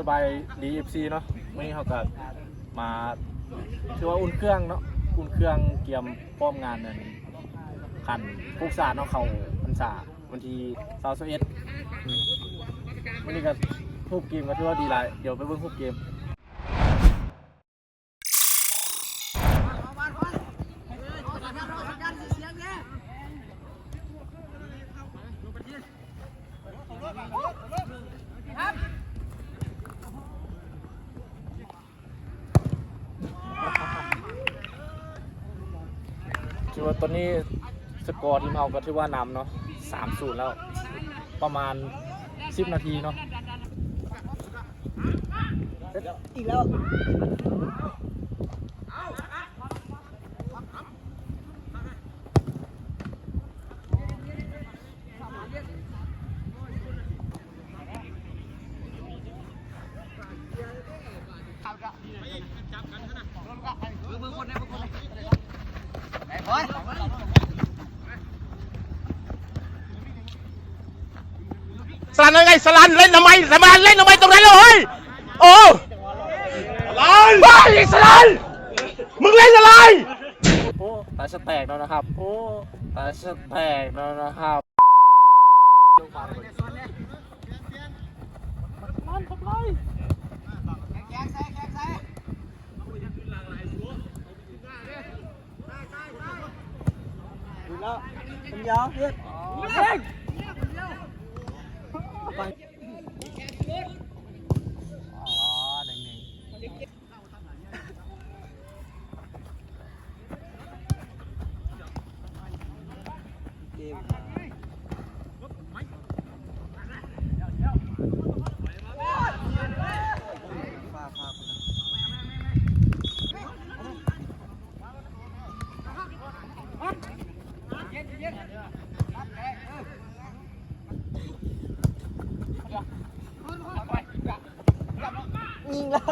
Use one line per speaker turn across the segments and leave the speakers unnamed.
บายดีเอฟซีเนาะวันนี้เขาก็มาคือว่าอุ่นเครื่องเนาะอุ่นเครื่องเกียมป้อมงานนั่นขันฟุกษาเนาะเขาพรรษาวันที่21วันนี้ก็ทุบเกมก็ถือว่าดีหลายเดี๋ยวไปเบิ่งทุบเกมถือว่าตอนนี้สกอร์ทีมเราก็ถือว่านำเนาะ3-0แล้วประมาณ10 นาทีเนาะอีกแล้ว
สลันยังไงสลันเล่นทำไมสลันเล่นทำไมตรงนั้นเลยเฮ้ยโอ้สลันมึงเล่นอะไร
โอ้ตาจะแตกแล้วนะครับโอ้ตาจะแตกแล้วนะครับมันทำไรดูแล้วเป็นยาวเพื่อนยิงแล้ว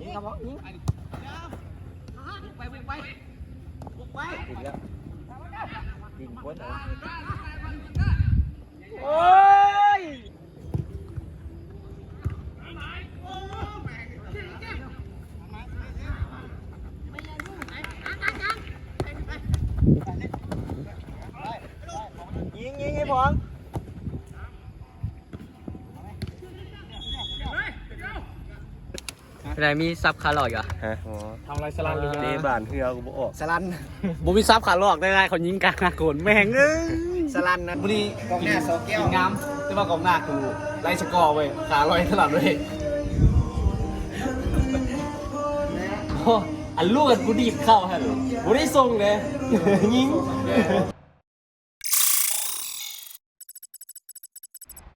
ยิงครับผมยิงไปถึงแล้วยิงพ้นโอ้ยยิงให้พร้อม
อะไรมีซับคาร์ลอกอ่ะ
ฮะ
ทำอะไรสลันเลย
เดบานเฮือกูบอก
สลันบุมีซับคาร์ลอกได้ไงเขายิงกลางหน้าโกนแม่งเอ้ย
สลันนะ
บุรีกองหน้าโซแก้วงามแต่ว่ากองหน้ากูไล่สกอร์เว้ยขาลอยตลอดเลยโอ้อันลูกกันกูดีบเข้าฮะบุรีส่งเลยยิง